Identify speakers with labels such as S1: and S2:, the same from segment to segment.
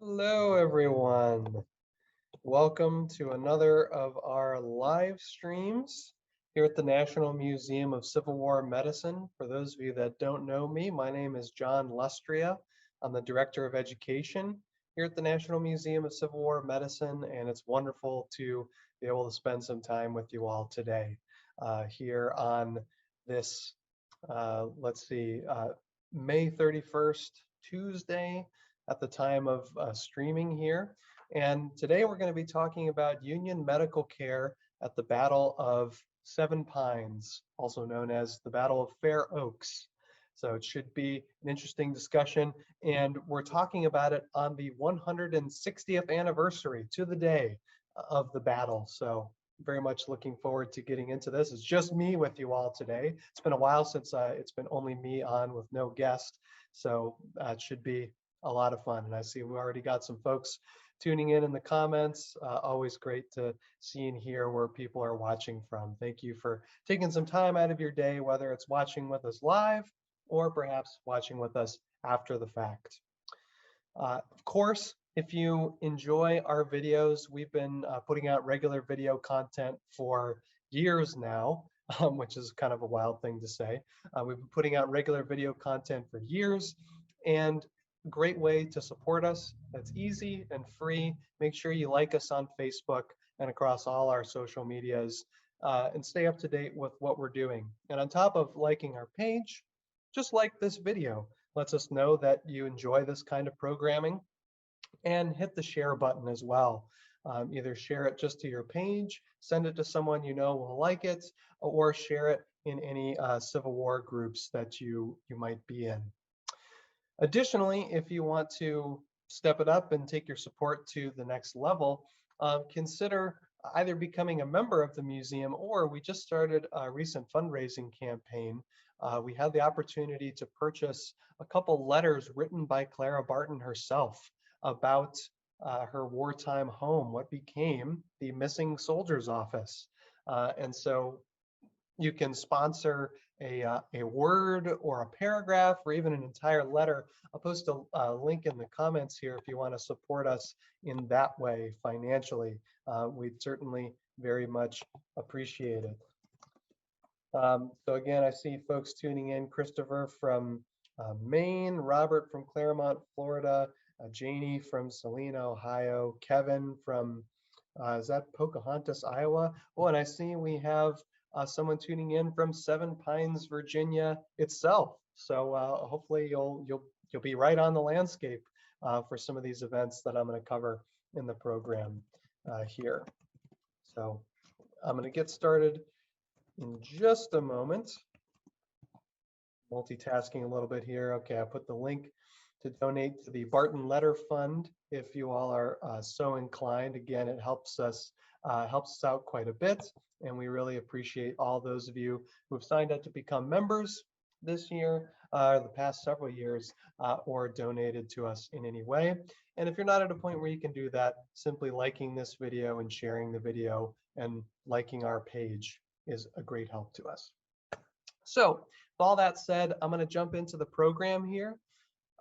S1: Hello, everyone. Welcome to another of our live streams here at the National Museum of Civil War Medicine. For those of you that don't know me, my name is John Lustria. I'm the Director of Education here at the National Museum of Civil War Medicine, and it's wonderful to be able to spend some time with you all today here on this, let's see, May 31st, Tuesday, at the time of streaming here. And today we're going to be talking about Union medical care at the Battle of Seven Pines, also known as the Battle of Fair Oaks. So it should be an interesting discussion. And we're talking about it on the 160th anniversary to the day of the battle. So very much looking forward to getting into this. It's just me with you all today. It's been a while since it's been only me on with no guest. So it should be a lot of fun. And I see we already got some folks tuning in the comments. Always great to see and hear where people are watching from. Thank you for taking some time out of your day, whether it's watching with us live or perhaps watching with us after the fact. Of course, if you enjoy our videos, we've been putting out regular video content for years now, which is kind of a wild thing to say. We've been putting out regular video content for years, and a great way to support us that's easy and free. Make sure you like us on Facebook and across all our social medias and stay up to date with what we're doing. And on top of liking our page, just like this video. Lets us know that you enjoy this kind of programming, and hit the share button as well. Either share it just to your page, send it to someone you know will like it, or share it in any Civil War groups that you might be in. Additionally, if you want to step it up and take your support to the next level, consider either becoming a member of the museum, or we just started a recent fundraising campaign. We had the opportunity to purchase a couple letters written by Clara Barton herself about her wartime home, what became the Missing Soldiers Office. And so you can sponsor a word or a paragraph or even an entire letter. I'll post a link in the comments here if you want to support us in that way financially. We'd certainly very much appreciate it. So again, I see folks tuning in: Christopher from Maine, Robert from Claremont, Florida, Janie from Salina, Ohio, Kevin from, is that Pocahontas, Iowa? Oh, and I see we have someone tuning in from Seven Pines, Virginia itself. So hopefully you'll be right on the landscape for some of these events that I'm going to cover in the program here. So I'm going to get started in just a moment. Multitasking a little bit here. Okay, I put the link to donate to the Barton Letter Fund if you all are so inclined. Again, it helps us out quite a bit, and we really appreciate all those of you who have signed up to become members this year, the past several years, or donated to us in any way. And if you're not at a point where you can do that, simply liking this video and sharing the video and liking our page is a great help to us. So with all that said, I'm going to jump into the program here.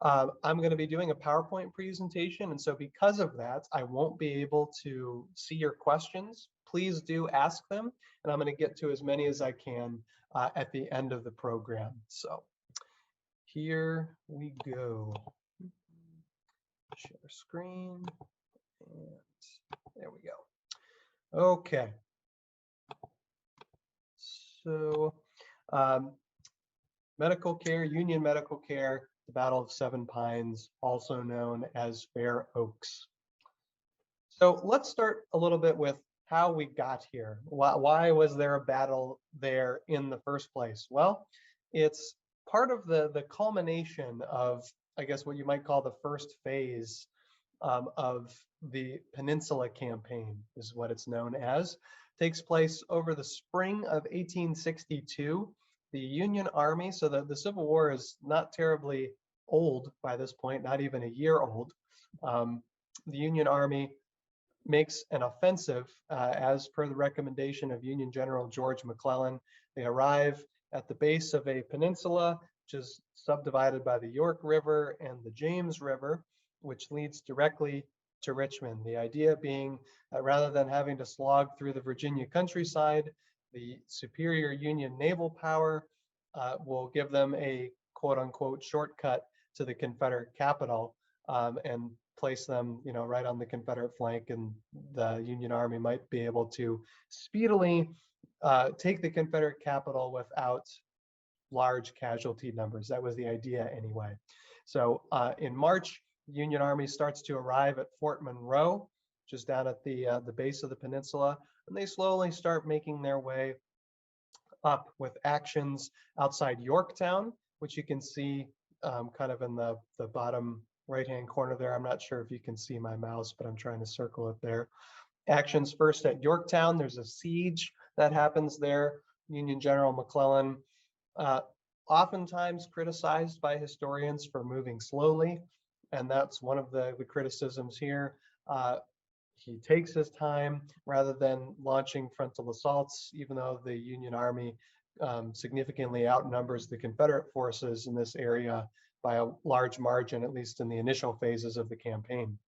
S1: I'm going to be doing a PowerPoint presentation, and so because of that, I won't be able to see your questions. Please do ask them, and I'm going to get to as many as I can at the end of the program. So here we go. Share screen, and there we go. Okay. So medical care, Union medical care, the Battle of Seven Pines, also known as Fair Oaks. So let's start a little bit with how we got here. Why was there a battle there in the first place? Well, it's part of the culmination of, I guess, what you might call the first phase of the Peninsula Campaign, is what it's known as. Takes place over the spring of 1862. The Union Army, so the Civil War is not terribly old by this point, not even a year old. The Union Army makes an offensive as per the recommendation of Union General George McClellan. They arrive at the base of a peninsula, which is subdivided by the York River and the James River. which leads directly to Richmond. The idea being that rather than having to slog through the Virginia countryside, the superior Union naval power will give them a quote unquote shortcut to the Confederate capital, and place them, right on the Confederate flank, and the Union Army might be able to speedily take the Confederate capital without large casualty numbers. That was the idea anyway. So in March, the Union Army starts to arrive at Fort Monroe, just down at the base of the peninsula, and they slowly start making their way up with actions outside Yorktown, which you can see kind of in the bottom right-hand corner there. I'm not sure if you can see my mouse, but I'm trying to circle it there. Actions first at Yorktown. There's a siege that happens there. Union General McClellan, oftentimes criticized by historians for moving slowly, and that's one of the criticisms here. He takes his time rather than launching frontal assaults, even though the Union Army significantly outnumbers the Confederate forces in this area by a large margin, at least in the initial phases of the campaign.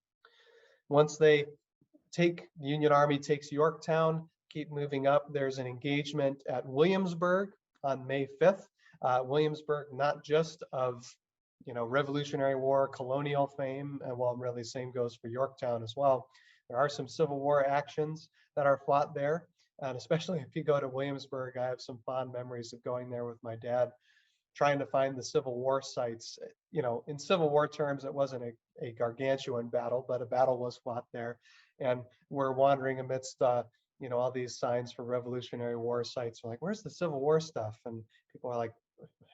S1: Once the Union Army takes Yorktown, keep moving up, there's an engagement at Williamsburg on May 5th. Williamsburg, not just of Revolutionary War, colonial fame, and well, really same goes for Yorktown as well. There are some Civil War actions that are fought there, and especially if you go to Williamsburg, I have some fond memories of going there with my dad, trying to find the Civil War sites. In Civil War terms, it wasn't a gargantuan battle, but a battle was fought there, and we're wandering amidst all these signs for Revolutionary War sites. We're like, where's the Civil War stuff? And people are like,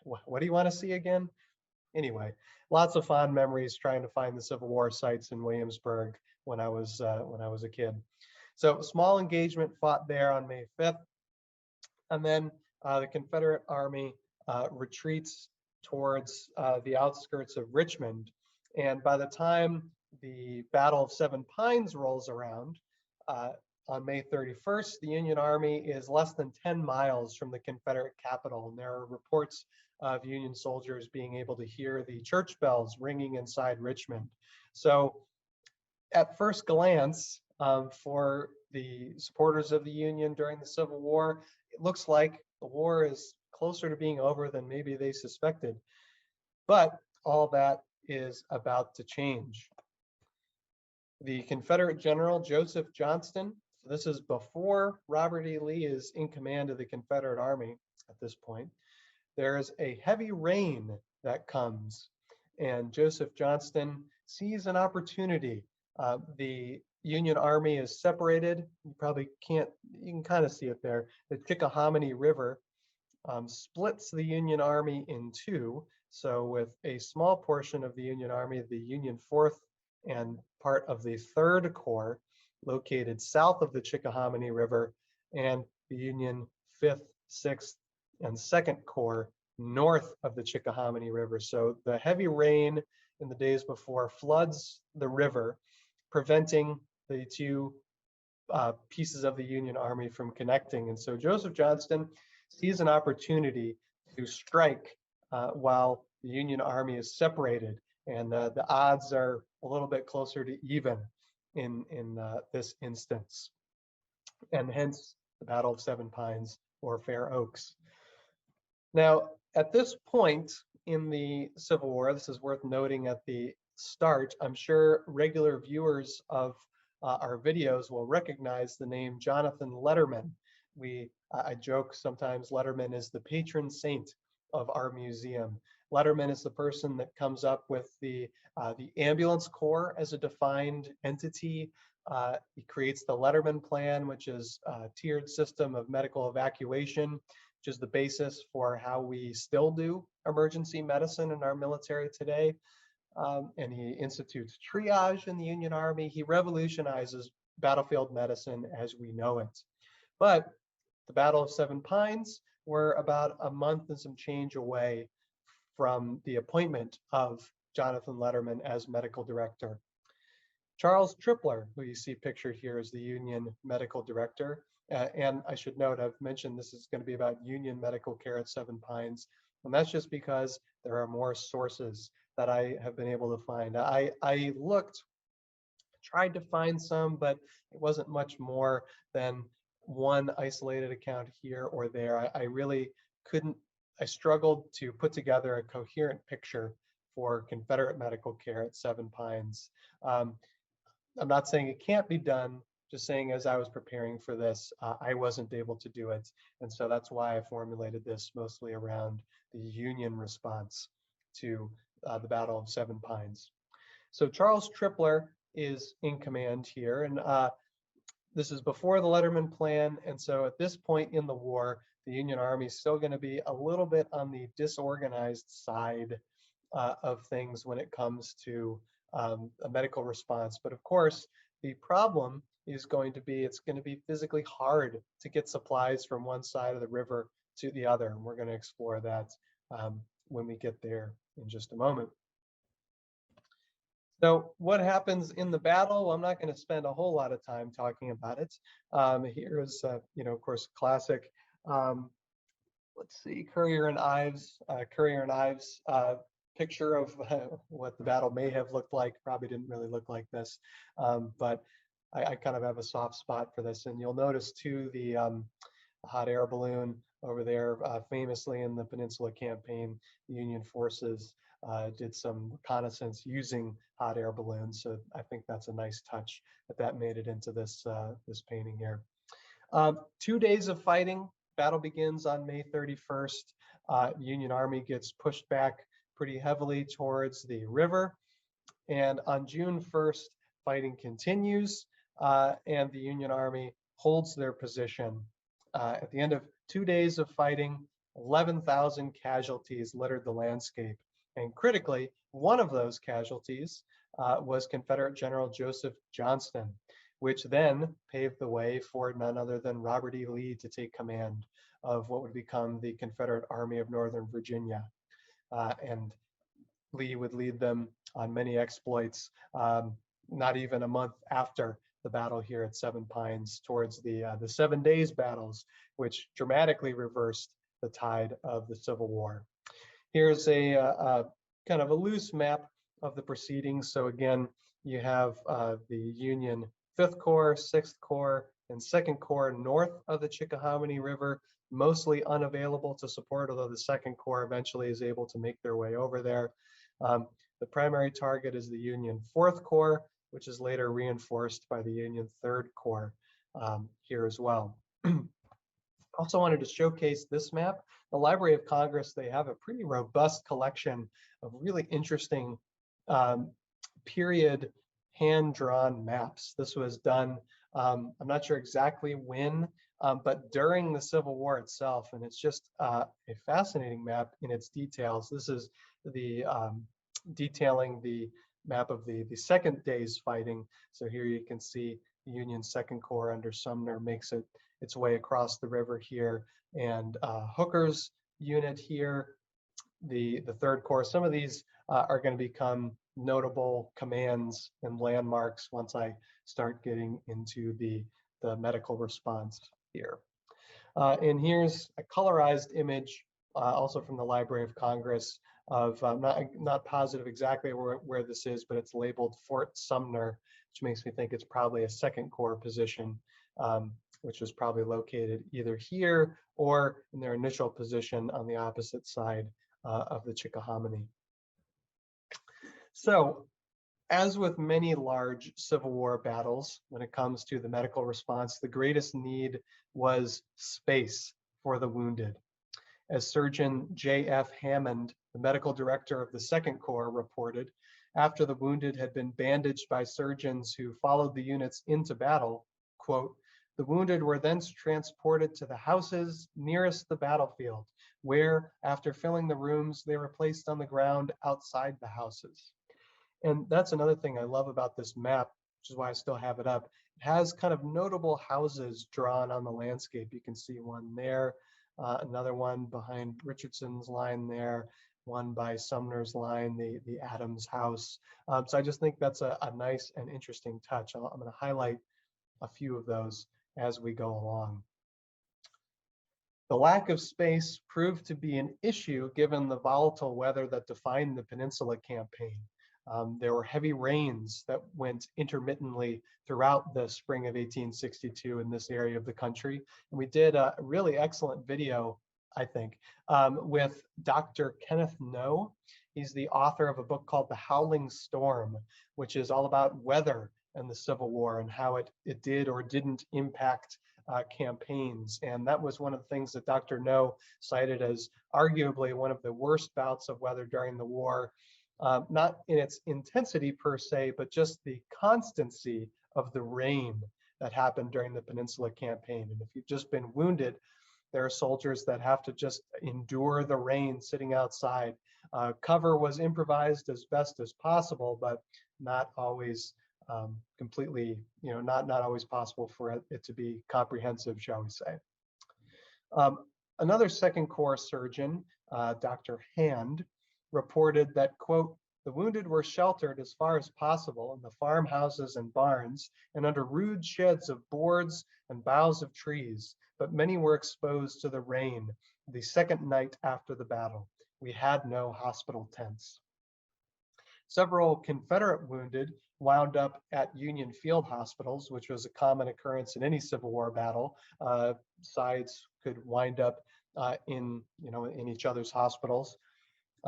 S1: what do you want to see again? Anyway, lots of fond memories trying to find the Civil War sites in Williamsburg when I was a kid. So small engagement fought there on May 5th. And then the Confederate Army retreats towards the outskirts of Richmond. And by the time the Battle of Seven Pines rolls around on May 31st, the Union Army is less than 10 miles from the Confederate capital. And there are reports of Union soldiers being able to hear the church bells ringing inside Richmond. So at first glance, for the supporters of the Union during the Civil War, it looks like the war is closer to being over than maybe they suspected. But all that is about to change. The Confederate General Joseph Johnston, so this is before Robert E. Lee is in command of the Confederate Army at this point, there is a heavy rain that comes, and Joseph Johnston sees an opportunity. The Union Army is separated. You can kind of see it there. The Chickahominy River splits the Union Army in two. So with a small portion of the Union Army, the Union 4th and part of the 3rd Corps located south of the Chickahominy River, and the Union 5th, 6th, and 2nd Corps north of the Chickahominy River. So the heavy rain in the days before floods the river, preventing the two pieces of the Union Army from connecting. And so Joseph Johnston sees an opportunity to strike while the Union Army is separated, and the odds are a little bit closer to even in this instance, and hence the Battle of Seven Pines or Fair Oaks. Now, at this point in the Civil War, this is worth noting at the start, I'm sure regular viewers of our videos will recognize the name Jonathan Letterman. I joke sometimes Letterman is the patron saint of our museum. Letterman is the person that comes up with the ambulance corps as a defined entity. He creates the Letterman Plan, which is a tiered system of medical evacuation, which is the basis for how we still do emergency medicine in our military today. And he institutes triage in the Union Army. He revolutionizes battlefield medicine as we know it. But the Battle of Seven Pines, we're about a month and some change away from the appointment of Jonathan Letterman as medical director. Charles Tripler, who you see pictured here, is the Union medical director. And I should note, I've mentioned this is going to be about Union medical care at Seven Pines. And that's just because there are more sources that I have been able to find. I looked, tried to find some, but it wasn't much more than one isolated account here or there. I really couldn't, I struggled to put together a coherent picture for Confederate medical care at Seven Pines. Um, I'm not saying it can't be done, just saying as I was preparing for this, I wasn't able to do it. And so that's why I formulated this mostly around the Union response to the Battle of Seven Pines. So Charles Tripler is in command here, and this is before the Letterman Plan. And so at this point in the war, the Union Army is still going to be a little bit on the disorganized side of things when it comes to a medical response. But of course, the problem is going to be, it's going to be physically hard to get supplies from one side of the river to the other. And we're going to explore that when we get there in just a moment. So what happens in the battle? Well, I'm not going to spend a whole lot of time talking about it. Here is, of course, classic. Let's see, Currier and Ives picture of what the battle may have looked like. Probably didn't really look like this, but I kind of have a soft spot for this. And you'll notice too the hot air balloon over there, famously in the Peninsula Campaign, the Union forces did some reconnaissance using hot air balloons. So I think that's a nice touch that made it into this this painting here. 2 days of fighting. Battle begins on May 31st. Union Army gets pushed back pretty heavily towards the river. And on June 1st, fighting continues, and the Union Army holds their position. At the end of 2 days of fighting, 11,000 casualties littered the landscape. And critically, one of those casualties was Confederate General Joseph Johnston, which then paved the way for none other than Robert E. Lee to take command of what would become the Confederate Army of Northern Virginia. And Lee would lead them on many exploits, not even a month after the battle here at Seven Pines, towards the 7 Days battles, which dramatically reversed the tide of the Civil War. Here's a kind of a loose map of the proceedings. So again, you have the Union 5th Corps, 6th Corps, and 2nd Corps north of the Chickahominy River, mostly unavailable to support, although the 2nd Corps eventually is able to make their way over there. The primary target is the Union 4th Corps, which is later reinforced by the Union 3rd Corps here as well. Also wanted to showcase this map. The Library of Congress, they have a pretty robust collection of really interesting period hand-drawn maps. This was done, I'm not sure exactly when, but during the Civil War itself, and it's just a fascinating map in its details. This is the detailing the map of the 2nd day's fighting. So here you can see the Union 2nd Corps under Sumner makes its way across the river here, and Hooker's unit here, the 3rd Corps. Some of these are going to become notable commands and landmarks once I start getting into the medical response here. And here's a colorized image, also from the Library of Congress, of not positive exactly where this is, but it's labeled Fort Sumner, which makes me think it's probably a 2nd Corps position, which was probably located either here or in their initial position on the opposite side of the Chickahominy. So, as with many large Civil War battles, when it comes to the medical response, the greatest need was space for the wounded. As Surgeon J.F. Hammond, the medical director of the 2nd Corps, reported, after the wounded had been bandaged by surgeons who followed the units into battle, quote, the wounded were then transported to the houses nearest the battlefield, where, after filling the rooms, they were placed on the ground outside the houses. And that's another thing I love about this map, which is why I still have it up. It has kind of notable houses drawn on the landscape. You can see one there, another one behind Richardson's line there, one by Sumner's line, the Adams house. So I just think that's a nice and interesting touch. I'm going to highlight a few of those as we go along. The lack of space proved to be an issue given the volatile weather that defined the Peninsula campaign. There were heavy rains that went intermittently throughout the spring of 1862 in this area of the country. And we did a really excellent video, I think, with Dr. Kenneth Noe. He's the author of a book called The Howling Storm, which is all about weather and the Civil War and how it did or didn't impact campaigns. And that was one of the things that Dr. Noe cited as arguably one of the worst bouts of weather during the war, not in its intensity per se, but just the constancy of the rain that happened during the Peninsula campaign. And if you've just been wounded, there are soldiers that have to just endure the rain sitting outside. Cover was improvised as best as possible, but not always completely, not always possible for it to be comprehensive, shall we say. Another Second Corps surgeon, Dr. Hand, reported that, quote, "The wounded were sheltered as far as possible in the farmhouses and barns and under rude sheds of boards and boughs of trees, but many were exposed to the rain the second night after the battle. We had no hospital tents." Several Confederate wounded wound up at Union field hospitals, which was a common occurrence in any Civil War battle. Sides could wind up in each other's hospitals.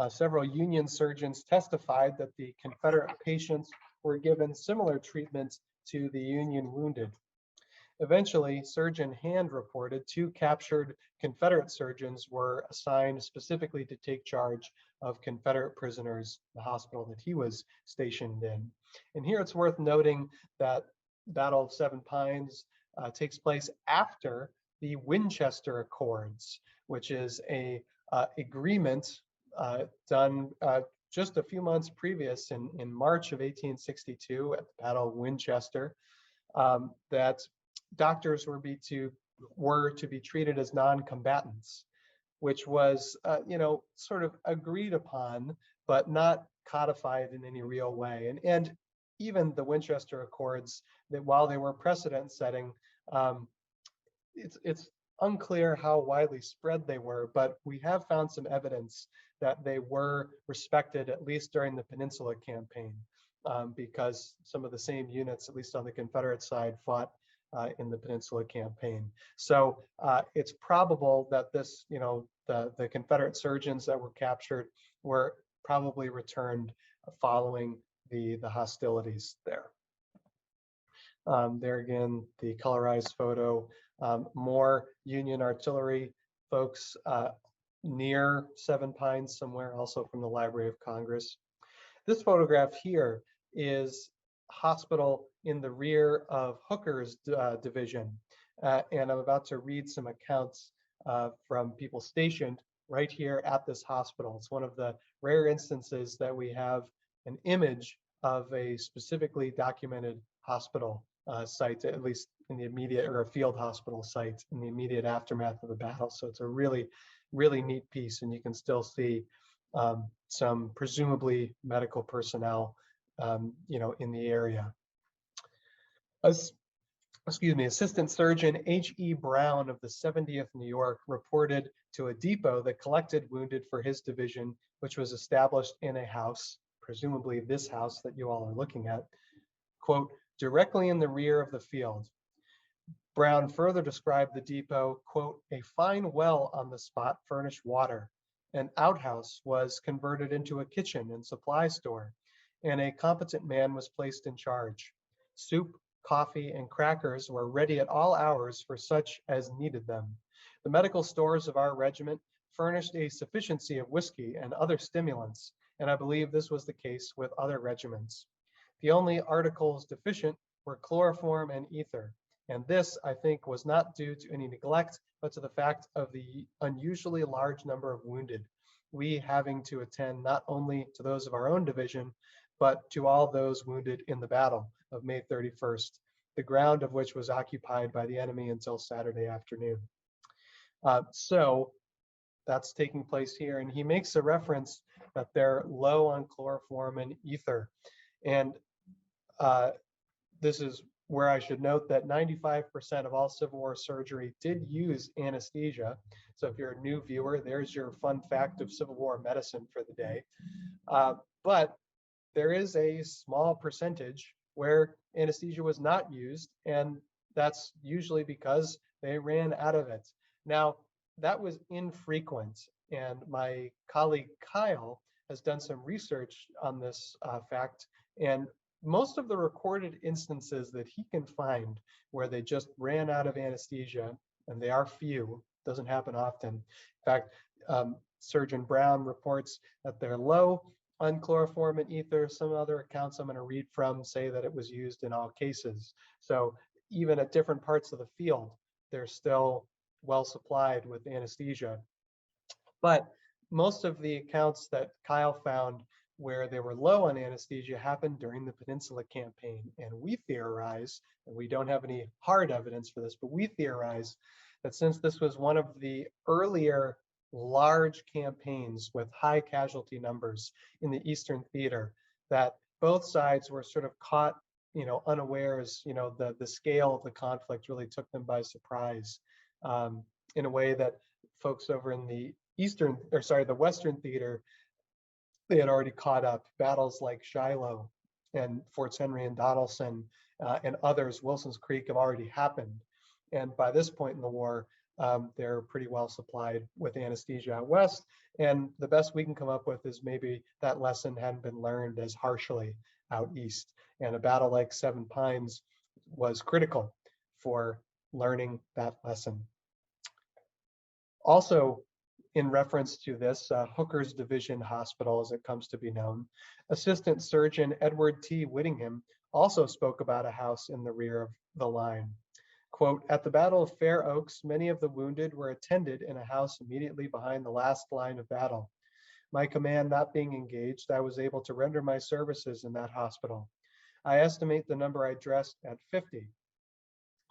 S1: Several Union surgeons testified that the Confederate patients were given similar treatment to the Union wounded. Eventually, Surgeon Hand reported 2 captured Confederate surgeons were assigned specifically to take charge of Confederate prisoners, the hospital that he was stationed in. And here it's worth noting that Battle of Seven Pines takes place after the Winchester Accords, which is a agreement done just a few months previous in March of 1862 at the Battle of Winchester, that doctors were to be treated as non-combatants, which was sort of agreed upon, but not codified in any real way. And even the Winchester Accords, that while they were precedent setting, it's unclear how widely spread they were, but we have found some evidence that they were respected, at least during the Peninsula campaign, because some of the same units, at least on the Confederate side, fought in the Peninsula campaign. So it's probable that this, the Confederate surgeons that were captured were probably returned following the hostilities there. There again, the colorized photo, more Union artillery folks near Seven Pines somewhere, also from the Library of Congress. This photograph here is hospital in the rear of Hooker's division. And I'm about to read some accounts from people stationed right here at this hospital. It's one of the rare instances that we have an image of a specifically documented hospital site, at least in the immediate, or a field hospital site in the immediate aftermath of the battle. So it's a really, really neat piece, and you can still see some presumably medical personnel in the area. Assistant Surgeon H.E. Brown of the 70th New York reported to a depot that collected wounded for his division, which was established in a house, presumably this house that you all are looking at, quote, directly in the rear of the field. Brown further described the depot, quote, a fine well on the spot furnished water. An outhouse was converted into a kitchen and supply store, and a competent man was placed in charge. Soup, coffee, and crackers were ready at all hours for such as needed them. The medical stores of our regiment furnished a sufficiency of whiskey and other stimulants, and I believe this was the case with other regiments. The only articles deficient were chloroform and ether, and this, I think, was not due to any neglect, but to the fact of the unusually large number of wounded, we having to attend not only to those of our own division, but to all those wounded in the battle of May 31st, the ground of which was occupied by the enemy until Saturday afternoon. So that's taking place here. And he makes a reference that they're low on chloroform and ether. And this is where I should note that 95% of all Civil War surgery did use anesthesia. So if you're a new viewer, there's your fun fact of Civil War medicine for the day. But there is a small percentage where anesthesia was not used, and that's usually because they ran out of it. Now, that was infrequent, and my colleague Kyle has done some research on this fact, and most of the recorded instances that he can find where they just ran out of anesthesia, and they are few, doesn't happen often. In fact, Surgeon Brown reports that they're low on chloroform and ether. Some other accounts I'm going to read from say that it was used in all cases. So even at different parts of the field, they're still well supplied with anesthesia. But most of the accounts that Kyle found where they were low on anesthesia happened during the Peninsula Campaign. And we theorize, and we don't have any hard evidence for this, but we theorize that since this was one of the earlier large campaigns with high casualty numbers in the Eastern Theater, that both sides were sort of caught, unawares. The scale of the conflict really took them by surprise, in a way that folks over in the the Western Theater, they had already caught up. Battles like Shiloh and Forts Henry and Donelson and others, Wilson's Creek, have already happened. And by this point in the war, they're pretty well supplied with anesthesia out west. And the best we can come up with is maybe that lesson hadn't been learned as harshly out east. And a battle like Seven Pines was critical for learning that lesson. Also, in reference to this, Hooker's Division Hospital, as it comes to be known, Assistant Surgeon Edward T. Whittingham also spoke about a house in the rear of the line. Quote, "At the Battle of Fair Oaks, many of the wounded were attended in a house immediately behind the last line of battle. My command not being engaged, I was able to render my services in that hospital. I estimate the number I dressed at 50.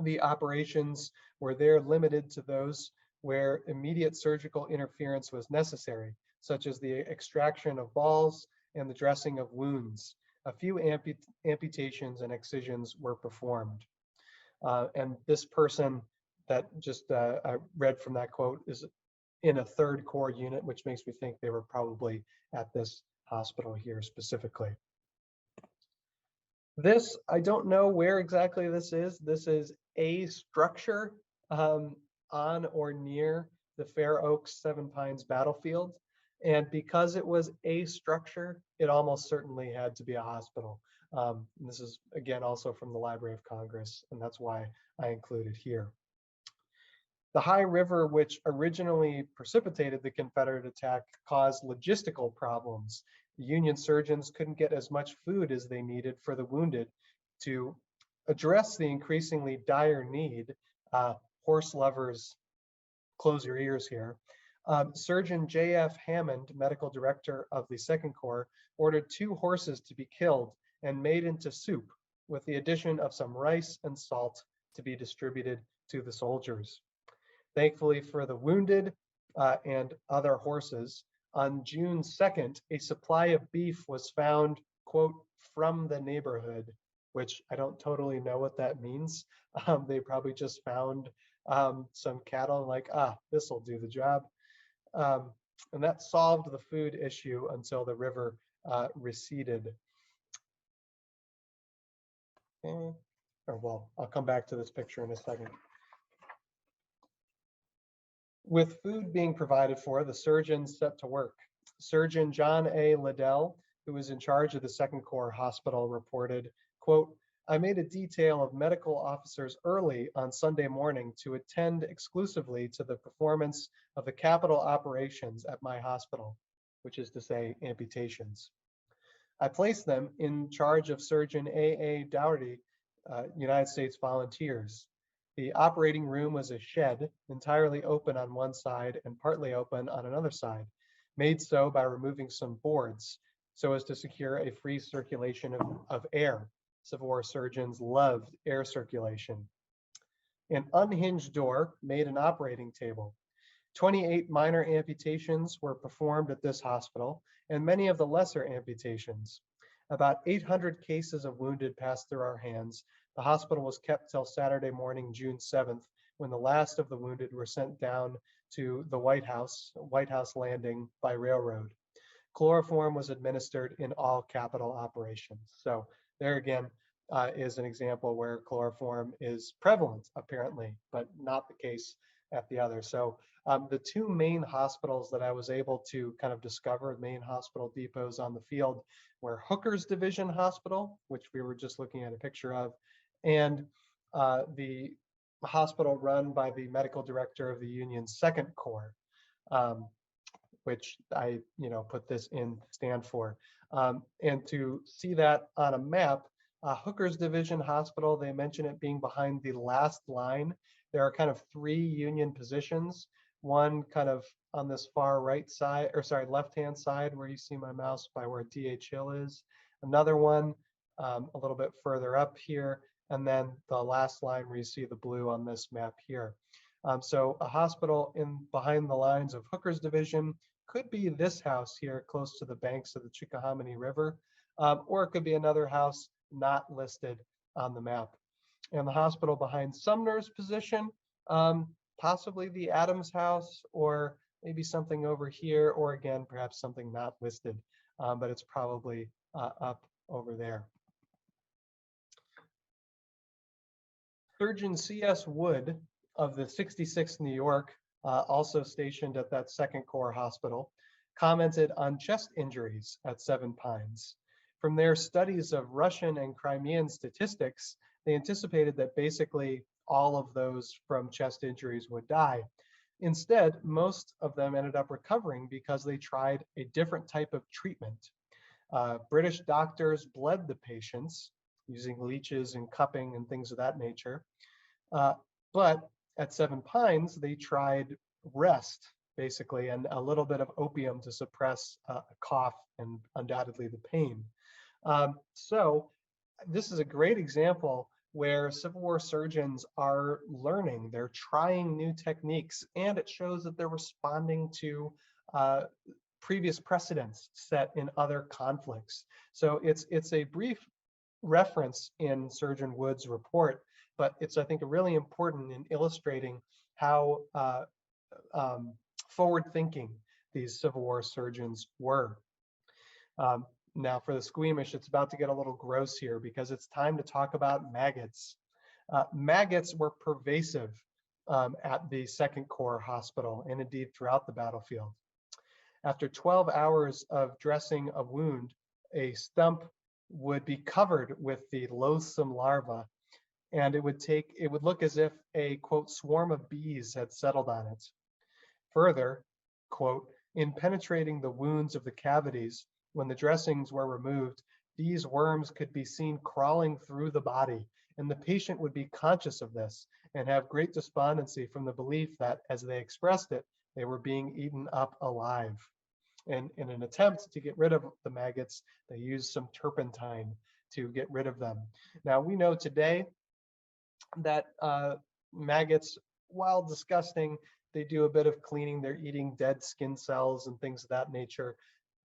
S1: The operations were there limited to those where immediate surgical interference was necessary, such as the extraction of balls and the dressing of wounds. A few amputations and excisions were performed." And this person that just I read from that quote is in a 3rd Corps unit, which makes me think they were probably at this hospital here specifically. This, I don't know where exactly this is. This is a structure on or near the Fair Oaks Seven Pines battlefield. And because it was a structure, it almost certainly had to be a hospital. And this is, again, also from the Library of Congress, and that's why I include it here. The high river, which originally precipitated the Confederate attack, caused logistical problems. The Union surgeons couldn't get as much food as they needed for the wounded. To address the increasingly dire need, horse lovers, close your ears here. Surgeon J.F. Hammond, medical director of the 2nd Corps, ordered 2 horses to be killed and made into soup, with the addition of some rice and salt to be distributed to the soldiers. Thankfully for the wounded and other horses, on June 2nd, a supply of beef was found, quote, "from the neighborhood," which I don't totally know what that means. They probably just found some cattle and like, this will do the job. And that solved the food issue until the river receded. Okay. Or well, I'll come back to this picture in a second. With food being provided for, the surgeons set to work. Surgeon John A. Liddell, who was in charge of the 2nd Corps hospital, reported, quote, "I made a detail of medical officers early on Sunday morning to attend exclusively to the performance of the capital operations at my hospital," which is to say amputations. "I placed them in charge of Surgeon A.A. Dougherty, United States Volunteers. The operating room was a shed, entirely open on one side and partly open on another side, made so by removing some boards so as to secure a free circulation of air. Civil War surgeons loved air circulation. An unhinged door made an operating table. 28 minor amputations were performed at this hospital, and many of the lesser amputations. About 800 cases of wounded passed through our hands The hospital was kept till Saturday morning, June 7th, when the last of the wounded were sent down to the White House landing by railroad. Chloroform was administered in all capital operations. So there again is an example where chloroform is prevalent, apparently, but not the case at the other. So the two main hospitals that I was able to kind of discover, main hospital depots on the field, were Hooker's Division Hospital, which we were just looking at a picture of, and the hospital run by the medical director of the Union's Second Corps. Which I, put this in stand for. And to see that on a map, Hooker's Division Hospital, they mention it being behind the last line. There are kind of three Union positions, one kind of on this far right side, or sorry, left-hand side where you see my mouse by where D.H. Hill is, another one a little bit further up here, and then the last line where you see the blue on this map here. So a hospital in behind the lines of Hooker's Division could be this house here close to the banks of the Chickahominy River, or it could be another house not listed on the map. And the hospital behind Sumner's position, possibly the Adams House, or maybe something over here, or again, perhaps something not listed, but it's probably up over there. Surgeon C.S. Wood of the 66th New York, also stationed at that Second Corps hospital, commented on chest injuries at Seven Pines. From their studies of Russian and Crimean statistics, they anticipated that basically all of those from chest injuries would die. Instead, most of them ended up recovering because they tried a different type of treatment. British doctors bled the patients using leeches and cupping and things of that nature. But at Seven Pines, they tried rest, basically, and a little bit of opium to suppress a cough and undoubtedly the pain. So this is a great example where Civil War surgeons are learning, they're trying new techniques, and it shows that they're responding to previous precedents set in other conflicts. So it's a brief reference in Surgeon Wood's report, but it's, I think, really important in illustrating how forward-thinking these Civil War surgeons were. Now for the squeamish, it's about to get a little gross here because it's time to talk about maggots. Maggots were pervasive at the Second Corps hospital and indeed throughout the battlefield. After 12 hours of dressing a wound, a stump would be covered with the loathsome larva, and it would look as if a, quote, swarm of bees had settled on it. Further, quote, in penetrating the wounds of the cavities, when the dressings were removed, these worms could be seen crawling through the body, and the patient would be conscious of this and have great despondency from the belief that, as they expressed it, they were being eaten up alive. And in an attempt to get rid of the maggots, they used some turpentine to get rid of them. Now, we know today that maggots, while disgusting, they do a bit of cleaning. They're eating dead skin cells and things of that nature.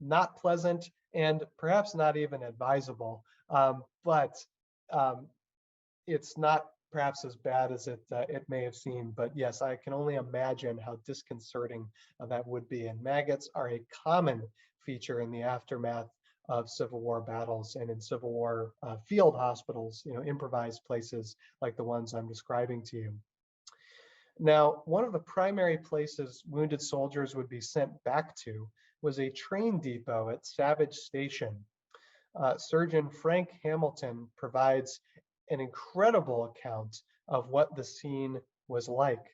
S1: Not pleasant and perhaps not even advisable, but it's not perhaps as bad as it may have seemed. But yes, I can only imagine how disconcerting that would be. And maggots are a common feature in the aftermath of Civil War battles and in Civil War field hospitals, improvised places like the ones I'm describing to you. Now, one of the primary places wounded soldiers would be sent back to was a train depot at Savage Station. Surgeon Frank Hamilton provides an incredible account of what the scene was like.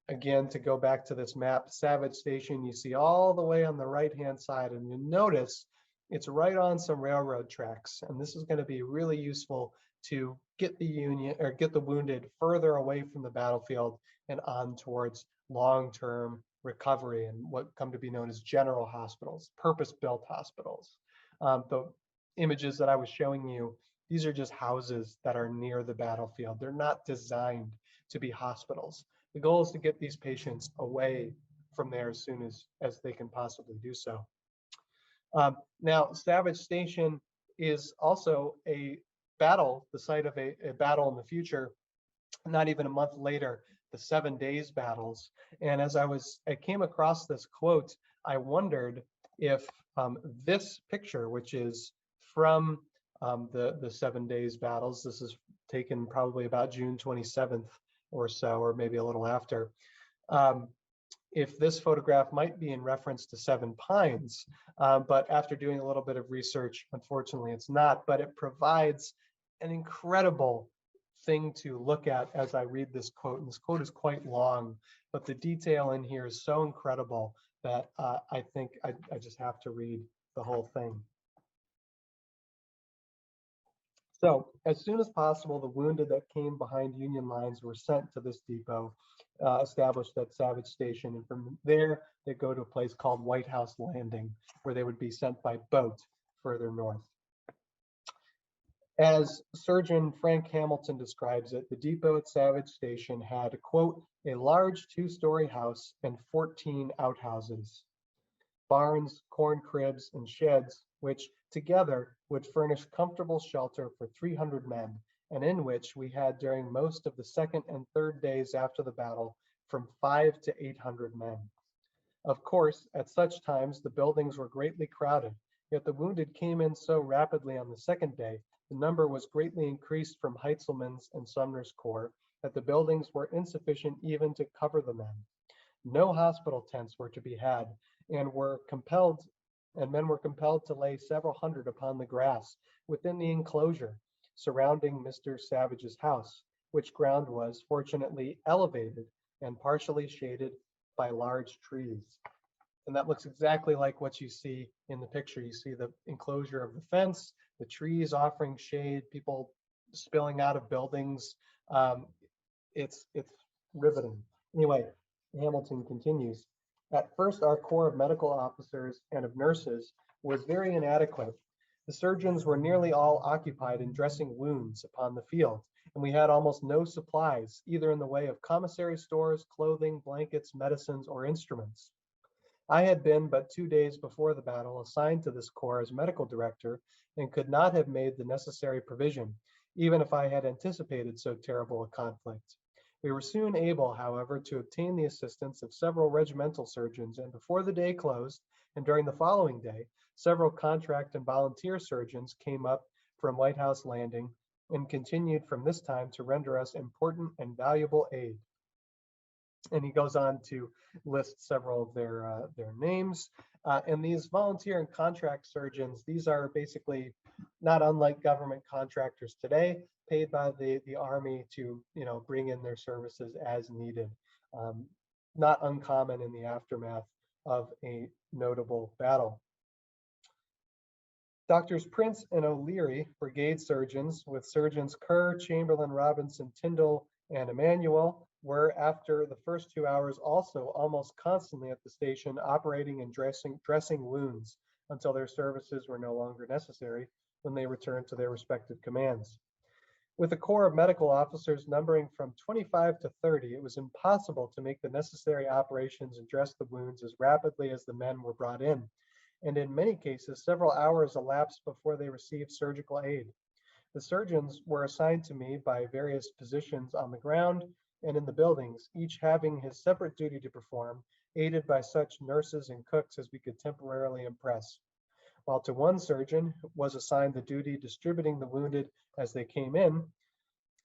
S1: Again, to go back to this map, Savage Station, you see all the way on the right-hand side, and you notice it's right on some railroad tracks. And this is going to be really useful to get the wounded further away from the battlefield and on towards long-term recovery and what come to be known as general hospitals, purpose-built hospitals. The images that I was showing you, these are just houses that are near the battlefield. They're not designed to be hospitals. The goal is to get these patients away from there as soon as they can possibly do so. Now, Savage Station is also a battle, the site of a battle in the future, not even a month later, the 7 days battles. And as I came across this quote, I wondered if this picture, which is from the 7 days battles, this is taken probably about June 27th or so, or maybe a little after, um, if this photograph might be in reference to Seven Pines, but after doing a little bit of research, unfortunately it's not, but it provides an incredible thing to look at as I read this quote. And this quote is quite long, but the detail in here is so incredible that I think I just have to read the whole thing. So as soon as possible, the wounded that came behind Union lines were sent to this depot established at Savage Station. And from there, they go to a place called White House Landing, where they would be sent by boat further north. As Surgeon Frank Hamilton describes it, the depot at Savage Station had, quote, a large 2-story house and 14 outhouses, barns, corn cribs, and sheds, which together would furnish comfortable shelter for 300 men, and in which we had during most of the second and third days after the battle from 500 to 800 men. Of course, at such times the buildings were greatly crowded, yet the wounded came in so rapidly on the second day, the number was greatly increased from Heintzelman's and Sumner's corps that the buildings were insufficient even to cover the men. No hospital tents were to be had, and men were compelled to lay several hundred upon the grass within the enclosure surrounding Mr. Savage's house, which ground was fortunately elevated and partially shaded by large trees. And that looks exactly like what you see in the picture. You see the enclosure of the fence, the trees offering shade, people spilling out of buildings. It's riveting. Anyway, Hamilton continues. At first, our corps of medical officers and of nurses was very inadequate. The surgeons were nearly all occupied in dressing wounds upon the field, and we had almost no supplies, either in the way of commissary stores, clothing, blankets, medicines, or instruments. I had been but 2 days before the battle assigned to this corps as medical director and could not have made the necessary provision, even if I had anticipated so terrible a conflict. We were soon able, however, to obtain the assistance of several regimental surgeons, and before the day closed, and during the following day, several contract and volunteer surgeons came up from White House Landing and continued from this time to render us important and valuable aid. And he goes on to list several of their names. And these volunteer and contract surgeons, these are basically not unlike government contractors today, paid by the Army to bring in their services as needed. Not uncommon in the aftermath of a notable battle. Doctors Prince and O'Leary, brigade surgeons, with surgeons Kerr, Chamberlain, Robinson, Tyndall, and Emanuel, were after the first 2 hours also almost constantly at the station, operating and dressing wounds until their services were no longer necessary when they returned to their respective commands. With a corps of medical officers numbering from 25 to 30, it was impossible to make the necessary operations and dress the wounds as rapidly as the men were brought in, and in many cases, several hours elapsed before they received surgical aid. The surgeons were assigned to me by various positions on the ground and in the buildings, each having his separate duty to perform, aided by such nurses and cooks as we could temporarily impress. While to one surgeon was assigned the duty distributing the wounded as they came in,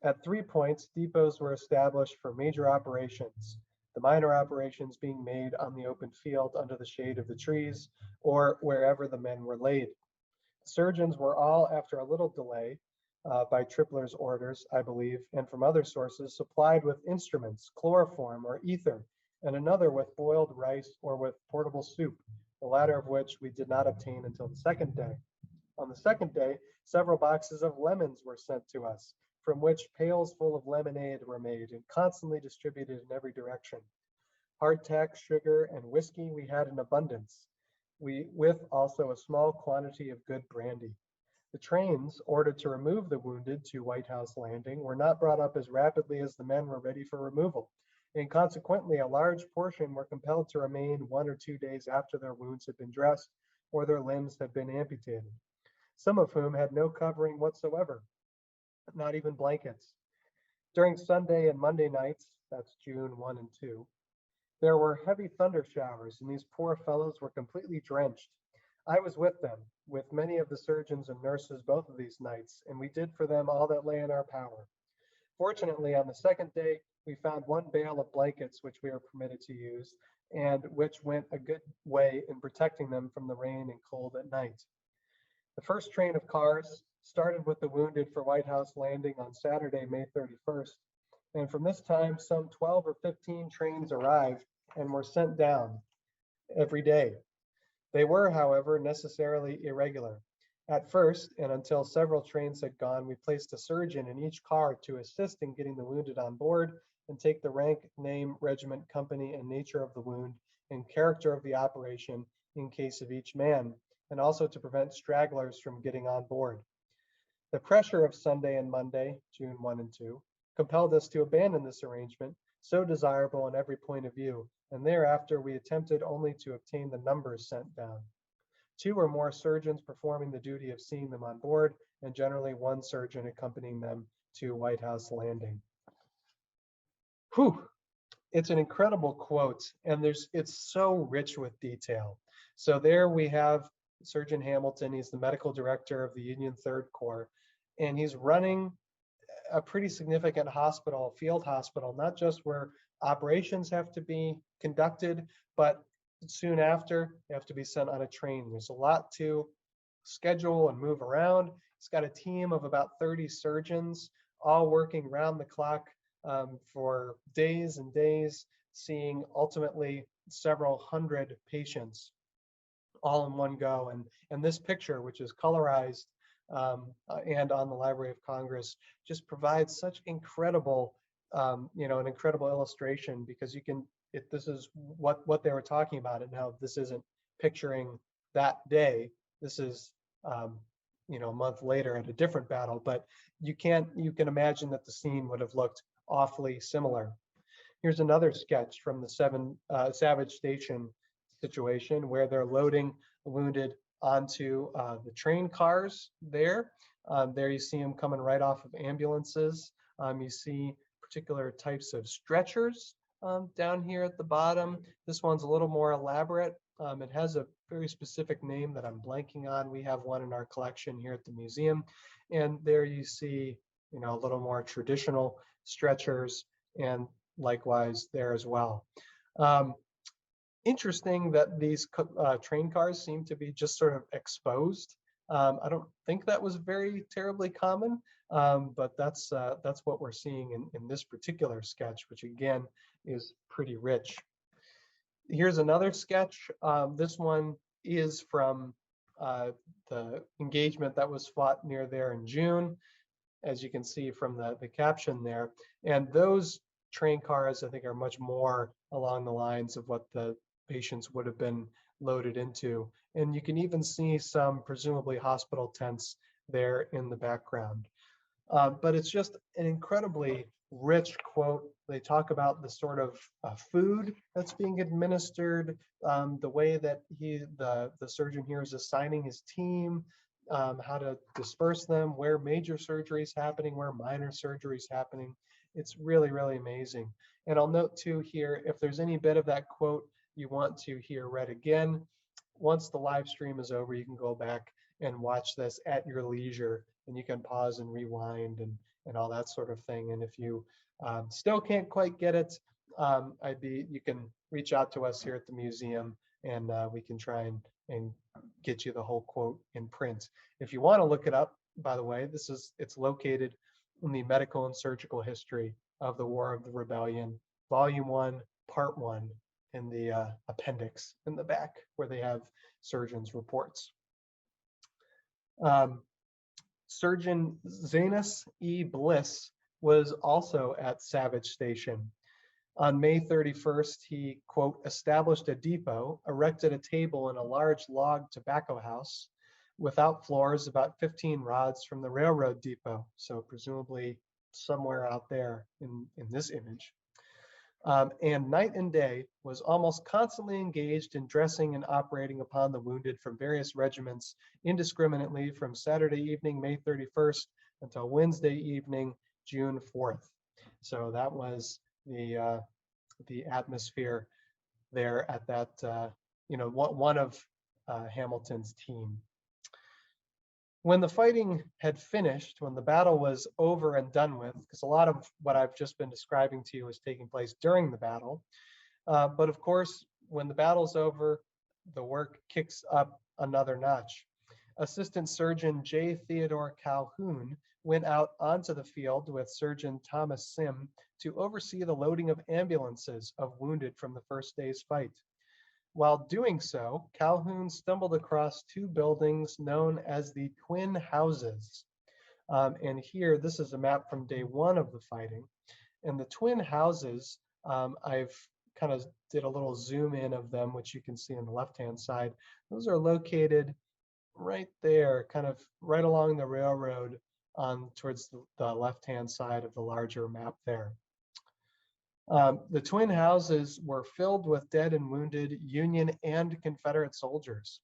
S1: at 3 points, depots were established for major operations, the minor operations being made on the open field under the shade of the trees or wherever the men were laid. The surgeons were all, after a little delay, by Tripler's orders, I believe, and from other sources, supplied with instruments, chloroform or ether, and another with boiled rice or with portable soup, the latter of which we did not obtain until the second day. On the second day, several boxes of lemons were sent to us, from which pails full of lemonade were made and constantly distributed in every direction. Hardtack, sugar, and whiskey we had in abundance, with also a small quantity of good brandy. The trains ordered to remove the wounded to White House Landing were not brought up as rapidly as the men were ready for removal, and consequently a large portion were compelled to remain 1 or 2 days after their wounds had been dressed or their limbs had been amputated, some of whom had no covering whatsoever. not even blankets. During Sunday and Monday nights, that's June 1 and 2, there were heavy thunder showers, and these poor fellows were completely drenched. I was with them, with many of the surgeons and nurses both of these nights, and we did for them all that lay in our power. Fortunately, on the second day, we found one bale of blankets which we were permitted to use, and which went a good way in protecting them from the rain and cold at night. The first train of cars started with the wounded for White House Landing on Saturday, May 31st, and from this time, some 12 or 15 trains arrived and were sent down every day. They were, however, necessarily irregular. At first, and until several trains had gone, we placed a surgeon in each car to assist in getting the wounded on board and take the rank, name, regiment, company, and nature of the wound and character of the operation in case of each man, and also to prevent stragglers from getting on board. The pressure of Sunday and Monday, June 1 and 2, compelled us to abandon this arrangement, so desirable in every point of view, and thereafter we attempted only to obtain the numbers sent down. 2 or more surgeons performing the duty of seeing them on board, and generally 1 surgeon accompanying them to White House Landing. Whew, it's an incredible quote, and it's so rich with detail. So there we have Surgeon Hamilton. He's the medical director of the Union Third Corps, and he's running a pretty significant hospital, field hospital, not just where operations have to be conducted, but soon after they have to be sent on a train. There's a lot to schedule and move around. He's got a team of about 30 surgeons, all working round the clock for days and days, seeing ultimately several hundred patients all in one go. And this picture, which is colorized and on the Library of Congress, just provides such incredible, an incredible illustration, because you can, this is what they were talking about. And now this isn't picturing that day. This is, a month later at a different battle, but you can imagine that the scene would have looked awfully similar. Here's another sketch from the Savage Station situation where they're loading the wounded onto the train cars there. There you see them coming right off of ambulances. You see particular types of stretchers down here at the bottom. This one's a little more elaborate. It has a very specific name that I'm blanking on. We have one in our collection here at the museum. And there you see, a little more traditional stretchers, and likewise there as well. Interesting that these train cars seem to be just sort of exposed. I don't think that was very terribly common, but that's what we're seeing in this particular sketch, which again is pretty rich. Here's another sketch. This one is from the engagement that was fought near there in June, as you can see from the caption there. And those train cars, I think, are much more along the lines of what the patients would have been loaded into. And you can even see some presumably hospital tents there in the background. But it's just an incredibly rich quote. They talk about the sort of food that's being administered, the way that the surgeon here is assigning his team, how to disperse them, where major surgery is happening, where minor surgery is happening. It's really, really amazing. And I'll note too here, if there's any bit of that quote you want to hear read again, once the live stream is over, you can go back and watch this at your leisure, and you can pause and rewind and all that sort of thing. And if you still can't quite get it, you can reach out to us here at the museum, and we can try and get you the whole quote in print. If you want to look it up, by the way, it's located in the Medical and Surgical History of the War of the Rebellion, Volume 1, Part 1, in the appendix in the back, where they have surgeons' reports. Surgeon Zanus E. Bliss was also at Savage Station. On May 31st, he, quote, established a depot, erected a table in a large log tobacco house without floors, about 15 rods from the railroad depot. So presumably somewhere out there in this image. And night and day was almost constantly engaged in dressing and operating upon the wounded from various regiments indiscriminately from Saturday evening, May 31st, until Wednesday evening, June 4th. So that was the atmosphere there at that, one of Hamilton's team. When the fighting had finished, when the battle was over and done with, because a lot of what I've just been describing to you was taking place during the battle, but of course, when the battle's over, the work kicks up another notch. Assistant Surgeon J. Theodore Calhoun went out onto the field with Surgeon Thomas Sim to oversee the loading of ambulances of wounded from the first day's fight. While doing so, Calhoun stumbled across two buildings known as the Twin Houses. And here, this is a map from day one of the fighting. And the Twin Houses, I've kind of did a little zoom in of them, which you can see on the left-hand side. Those are located right there, kind of right along the railroad towards the left-hand side of the larger map there. The Twin Houses were filled with dead and wounded Union and Confederate soldiers.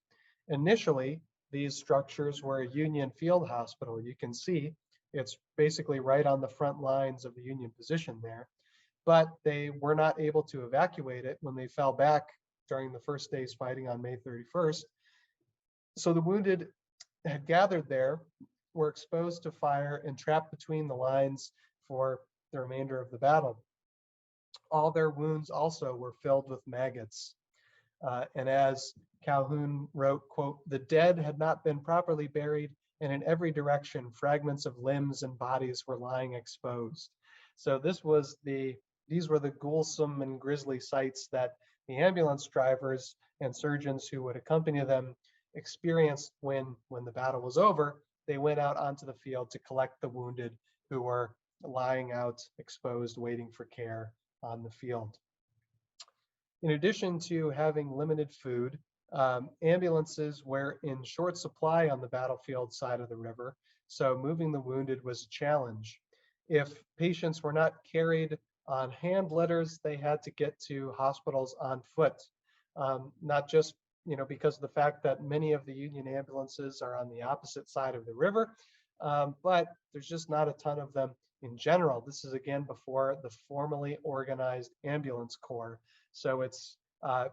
S1: Initially, these structures were a Union field hospital. You can see it's basically right on the front lines of the Union position there, but they were not able to evacuate it when they fell back during the first day's fighting on May 31st. So the wounded had gathered there, were exposed to fire, and trapped between the lines for the remainder of the battle. All their wounds also were filled with maggots. And as Calhoun wrote, quote, "The dead had not been properly buried, and in every direction, fragments of limbs and bodies were lying exposed." So these were the gruesome and grisly sights that the ambulance drivers and surgeons who would accompany them experienced when the battle was over. They went out onto the field to collect the wounded who were lying out exposed, waiting for care on the field. In addition to having limited food, ambulances were in short supply on the battlefield side of the river, so moving the wounded was a challenge. If patients were not carried on hand litters, they had to get to hospitals on foot, not just because of the fact that many of the Union ambulances are on the opposite side of the river, but there's just not a ton of them in general. This is again before the formally organized ambulance corps. So it's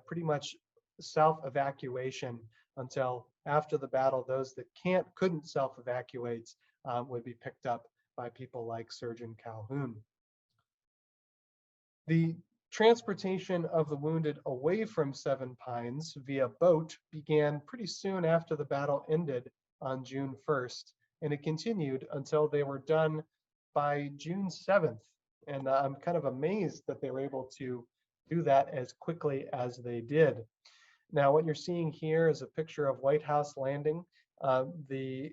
S1: pretty much self-evacuation until after the battle. Those that couldn't self-evacuate would be picked up by people like Surgeon Calhoun. The transportation of the wounded away from Seven Pines via boat began pretty soon after the battle ended on June 1st, and it continued until they were done by June 7th. And I'm kind of amazed that they were able to do that as quickly as they did. Now, what you're seeing here is a picture of White House Landing. The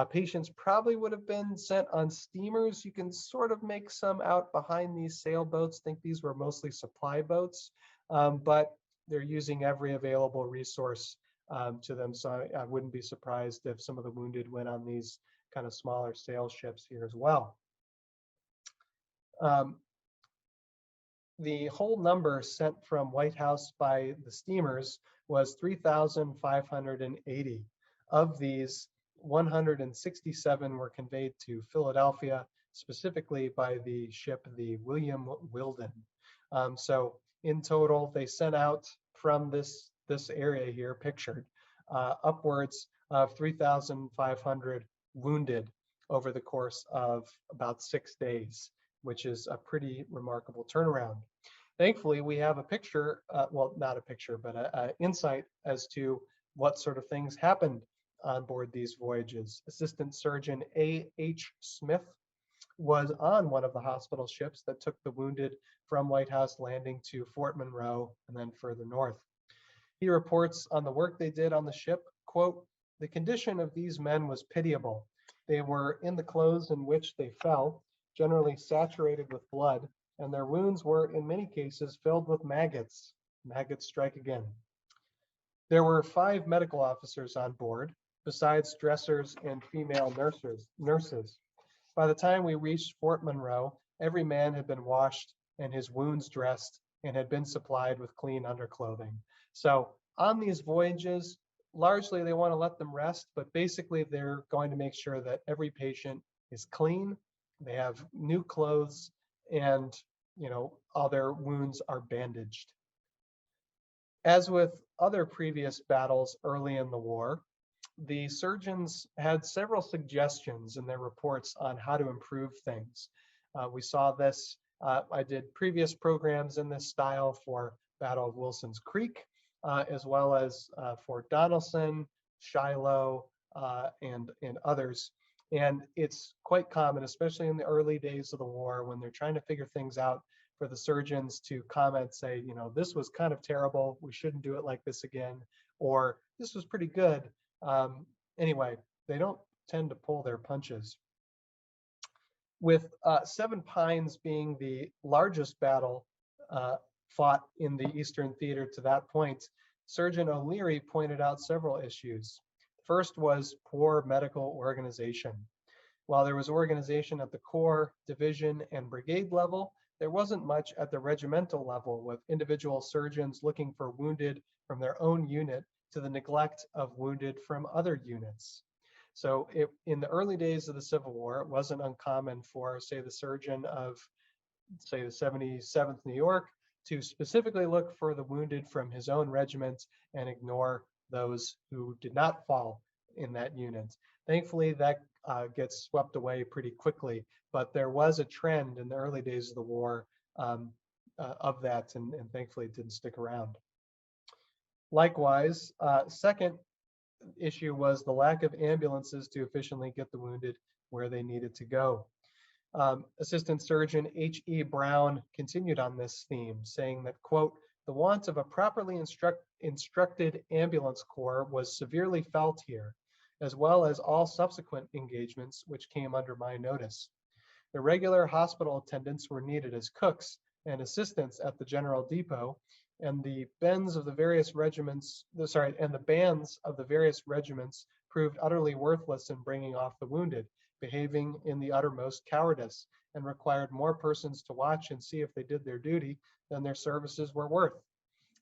S1: patients probably would have been sent on steamers. You can sort of make some out behind these sailboats. I think these were mostly supply boats, but they're using every available resource to them. So I wouldn't be surprised if some of the wounded went on these kind of smaller sail ships here as well. The whole number sent from White House by the steamers was 3,580. Of these, 167 were conveyed to Philadelphia, specifically by the ship, the William Wilden. So in total, they sent out from this area here pictured upwards of 3,500 wounded over the course of about 6 days, which is a pretty remarkable turnaround. Thankfully, we have a picture, well, not a picture, but an insight as to what sort of things happened on board these voyages. Assistant Surgeon A.H. Smith was on one of the hospital ships that took the wounded from White House Landing to Fort Monroe and then further north. He reports on the work they did on the ship, quote, "The condition of these men was pitiable. They were in the clothes in which they fell, generally saturated with blood, and their wounds were in many cases filled with maggots. Maggots strike again." There were 5 medical officers on board, besides dressers and female nurses. By the time we reached Fort Monroe, every man had been washed and his wounds dressed and had been supplied with clean underclothing. So on these voyages, largely they want to let them rest, but basically they're going to make sure that every patient is clean, they have new clothes, and all their wounds are bandaged. As with other previous battles early in the war, the surgeons had several suggestions in their reports on how to improve things. We saw this, I did previous programs in this style for Battle of Wilson's Creek, as well as for Donelson, Shiloh, and others. And it's quite common, especially in the early days of the war, when they're trying to figure things out, for the surgeons to comment, say, this was kind of terrible, we shouldn't do it like this again, or this was pretty good. Anyway, they don't tend to pull their punches. With Seven Pines being the largest battle fought in the Eastern Theater to that point, Surgeon O'Leary pointed out several issues. First was poor medical organization. While there was organization at the corps, division, and brigade level, there wasn't much at the regimental level, with individual surgeons looking for wounded from their own unit to the neglect of wounded from other units. So in the early days of the Civil War, it wasn't uncommon for, say, the surgeon of, say, the 77th New York to specifically look for the wounded from his own regiment and ignore those who did not fall in that unit. Thankfully, that gets swept away pretty quickly, but there was a trend in the early days of the war of that, and thankfully it didn't stick around. Likewise, second issue was the lack of ambulances to efficiently get the wounded where they needed to go. Assistant Surgeon H.E. Brown continued on this theme, saying that, quote, the want of a properly instructed ambulance corps was severely felt here, as well as all subsequent engagements which came under my notice. The regular hospital attendants were needed as cooks and assistants at the General Depot, and the bands of the various regiments proved utterly worthless in bringing off the wounded, behaving in the uttermost cowardice, and required more persons to watch and see if they did their duty than their services were worth.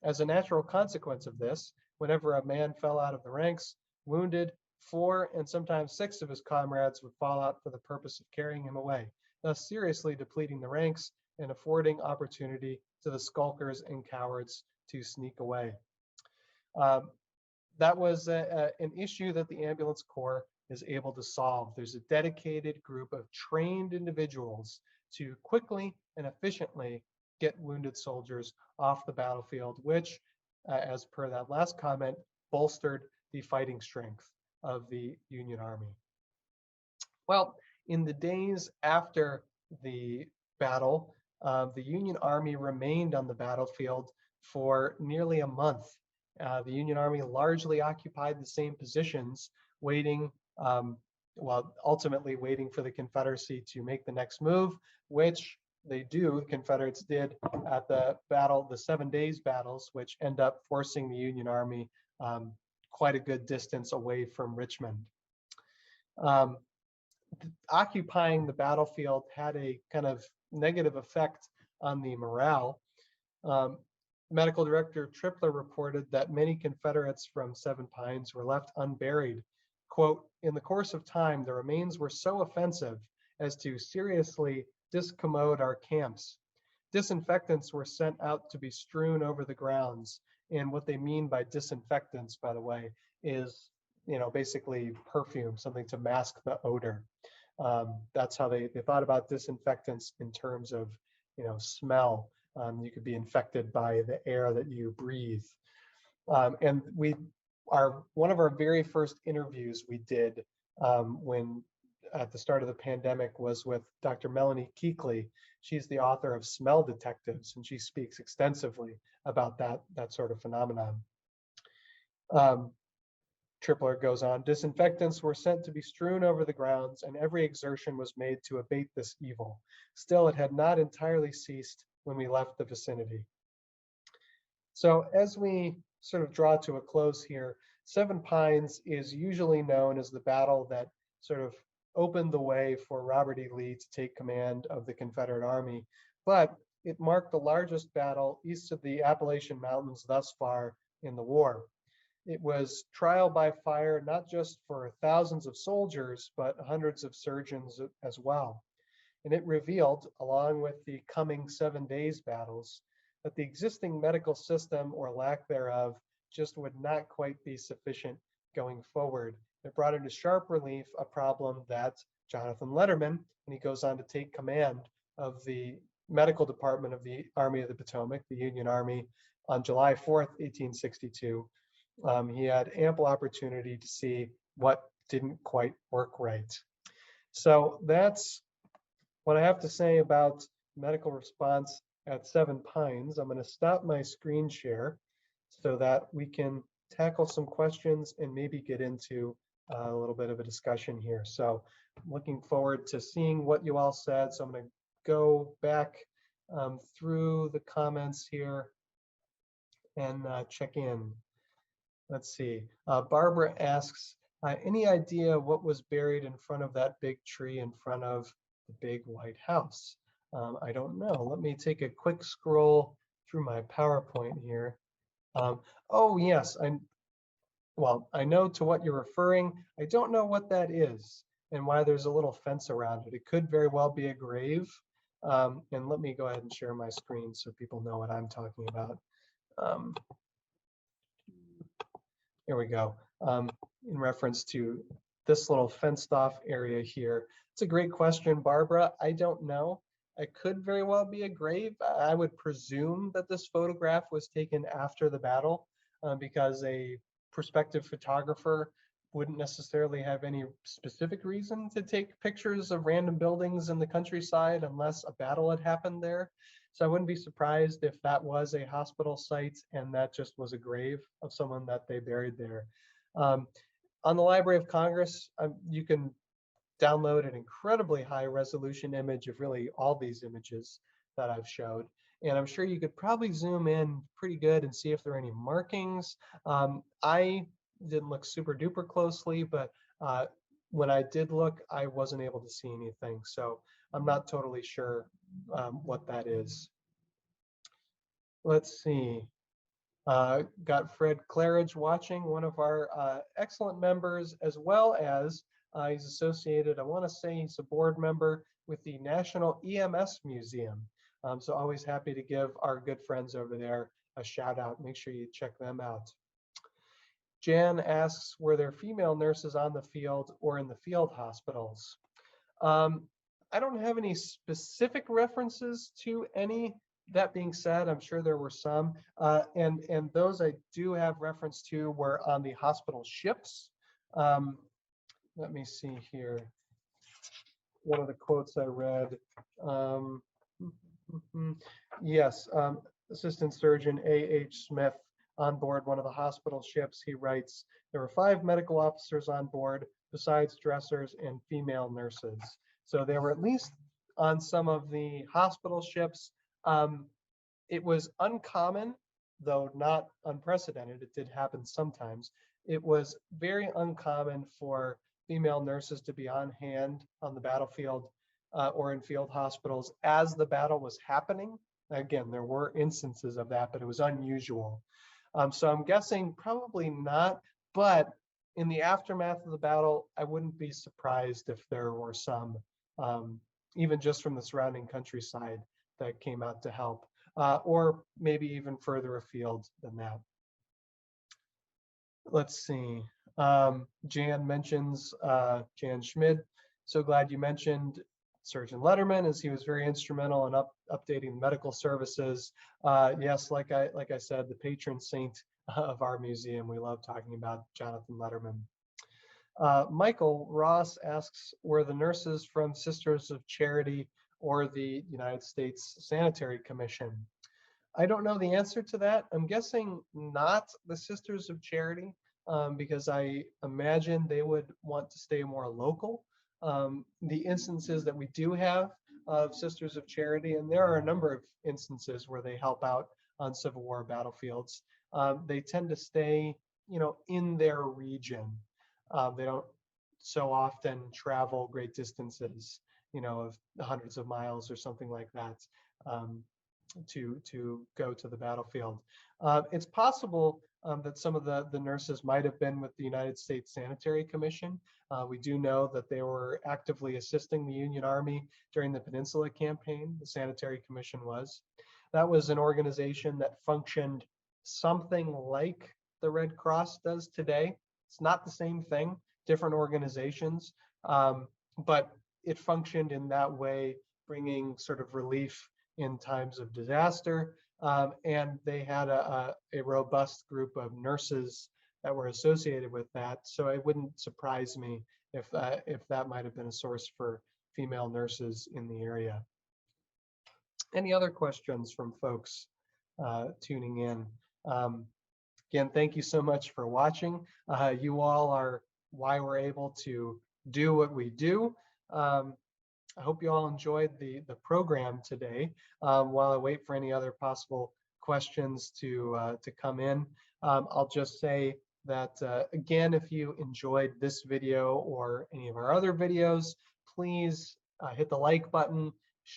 S1: As a natural consequence of this, whenever a man fell out of the ranks, wounded, 4 and sometimes 6 of his comrades would fall out for the purpose of carrying him away, thus seriously depleting the ranks and affording opportunity to the skulkers and cowards to sneak away. That was an issue that the ambulance corps is able to solve. There's a dedicated group of trained individuals to quickly and efficiently get wounded soldiers off the battlefield, which, as per that last comment, bolstered the fighting strength of the Union Army. Well, in the days after the battle, the Union Army remained on the battlefield for nearly a month. The Union Army largely occupied the same positions, waiting, ultimately waiting for the Confederacy to make the next move, which the Confederates did at the battle, the 7 days battles, which end up forcing the Union Army quite a good distance away from Richmond. Occupying the battlefield had a kind of negative effect on the morale. Medical Director Tripler reported that many Confederates from Seven Pines were left unburied. Quote, in the course of time, the remains were so offensive as to seriously discommode our camps. Disinfectants were sent out to be strewn over the grounds. And what they mean by disinfectants, by the way, is, basically perfume, something to mask the odor. That's how they thought about disinfectants in terms of, smell. You could be infected by the air that you breathe. And one of our very first interviews we did when at the start of the pandemic was with Dr. Melanie Keekley. She's the author of Smell Detectives, and she speaks extensively about that sort of phenomenon. Tripler goes on, disinfectants were sent to be strewn over the grounds, and every exertion was made to abate this evil. Still, it had not entirely ceased when we left the vicinity. So as we sort of draw to a close here, Seven Pines is usually known as the battle that sort of opened the way for Robert E. Lee to take command of the Confederate Army, but it marked the largest battle east of the Appalachian Mountains thus far in the war. It was trial by fire, not just for thousands of soldiers, but hundreds of surgeons as well. And it revealed, along with the coming 7 days battles, that the existing medical system or lack thereof just would not quite be sufficient going forward. It brought into sharp relief a problem that Jonathan Letterman, and he goes on to take command of the medical department of the Army of the Potomac, the Union Army, on July 4th, 1862. He had ample opportunity to see what didn't quite work right. So that's what I have to say about medical response at Seven Pines. I'm going to stop my screen share so that we can tackle some questions and maybe get into a little bit of a discussion here. So looking forward to seeing what you all said. So I'm going to go back through the comments here and check in. Let's see. Barbara asks, any idea what was buried in front of that big tree in front of the big white house? I don't know. Let me take a quick scroll through my PowerPoint here. Oh, yes. I know to what you're referring. I don't know what that is and why there's a little fence around it. It could very well be a grave. And let me go ahead and share my screen so people know what I'm talking about. Here we go. In reference to this little fenced off area here. It's a great question, Barbara. I don't know. It could very well be a grave. I would presume that this photograph was taken after the battle because a prospective photographer wouldn't necessarily have any specific reason to take pictures of random buildings in the countryside unless a battle had happened there. So I wouldn't be surprised if that was a hospital site and that just was a grave of someone that they buried there. On the Library of Congress, you can download an incredibly high resolution image of really all these images that I've showed. And I'm sure you could probably zoom in pretty good and see if there are any markings. I didn't look super duper closely, but when I did look, I wasn't able to see anything. So I'm not totally sure what that is. Let's see. Got Fred Claridge watching, one of our excellent members, as well as he's associated, I want to say he's a board member with the National EMS Museum. So always happy to give our good friends over there a shout out. Make sure you check them out. Jan asks, were there female nurses on the field or in the field hospitals? I don't have any specific references to any. That being said, I'm sure there were some, and those I do have reference to were on the hospital ships. Let me see here. One of the quotes I read. Yes, Assistant Surgeon A.H. Smith on board one of the hospital ships. He writes, there were 5 medical officers on board besides dressers and female nurses. So there were at least on some of the hospital ships. It was uncommon, though not unprecedented. It did happen sometimes. It was very uncommon for female nurses to be on hand on the battlefield or in field hospitals as the battle was happening. Again, there were instances of that, but it was unusual. So I'm guessing probably not, but in the aftermath of the battle, I wouldn't be surprised if there were some, even just from the surrounding countryside, that came out to help, or maybe even further afield than that. Let's see. Jan mentions Jan Schmid. So glad you mentioned Surgeon Letterman, as he was very instrumental in updating medical services. Yes, like I said, the patron saint of our museum. We love talking about Jonathan Letterman. Michael Ross asks, were the nurses from Sisters of Charity or the United States Sanitary Commission? I don't know the answer to that. I'm guessing not the Sisters of Charity, because I imagine they would want to stay more local. The instances that we do have of Sisters of Charity, and there are a number of instances where they help out on Civil War battlefields, they tend to stay, in their region. They don't so often travel great distances, of hundreds of miles or something like that. to go to the battlefield. It's possible that some of the nurses might have been with the United States Sanitary Commission. We do know that they were actively assisting the Union Army during the Peninsula Campaign. The Sanitary Commission was. That was an organization that functioned something like the Red Cross does today. It's not the same thing, different organizations, but it functioned in that way, bringing sort of relief in times of disaster. And they had a robust group of nurses that were associated with that. So it wouldn't surprise me if that might have been a source for female nurses in the area. Any other questions from folks tuning in? Again, thank you so much for watching. You all are why we're able to do what we do. I hope you all enjoyed the program today. While I wait for any other possible questions to come in, I'll just say that, again, if you enjoyed this video or any of our other videos, please hit the like button,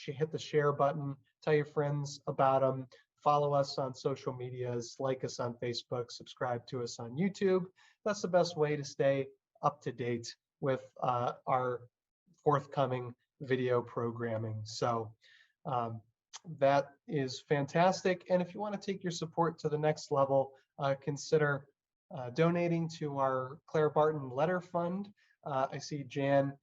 S1: hit the share button, tell your friends about them, follow us on social medias, like us on Facebook, subscribe to us on YouTube. That's the best way to stay up to date with our forthcoming video programming. So that is fantastic. And if you want to take your support to the next level, consider donating to our Claire Barton Letter Fund. I see Jan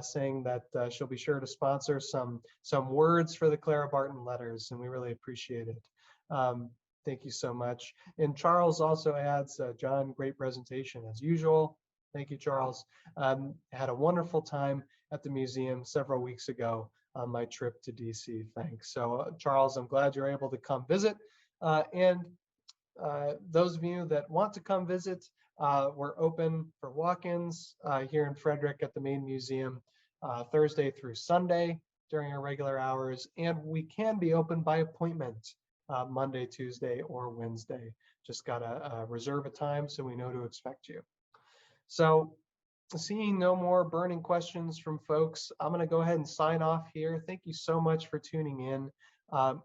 S1: saying that she'll be sure to sponsor some words for the Clara Barton letters, and we really appreciate it. Thank you so much. And Charles also adds, John, great presentation as usual. Thank you, Charles. Had a wonderful time at the museum several weeks ago on my trip to DC. Thanks. So Charles, I'm glad you're able to come visit. And those of you that want to come visit, we're open for walk-ins here in Frederick at the main museum Thursday through Sunday during our regular hours, and we can be open by appointment Monday, Tuesday, or Wednesday. Just gotta reserve a time so we know to expect you. So seeing no more burning questions from folks, I'm gonna go ahead and sign off here. Thank you so much for tuning in.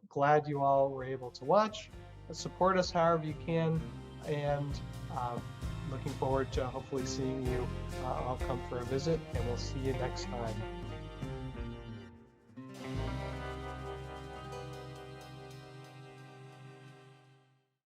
S1: Glad you all were able to watch. Support us however you can, and looking forward to hopefully seeing you all come for a visit, and we'll see you next time.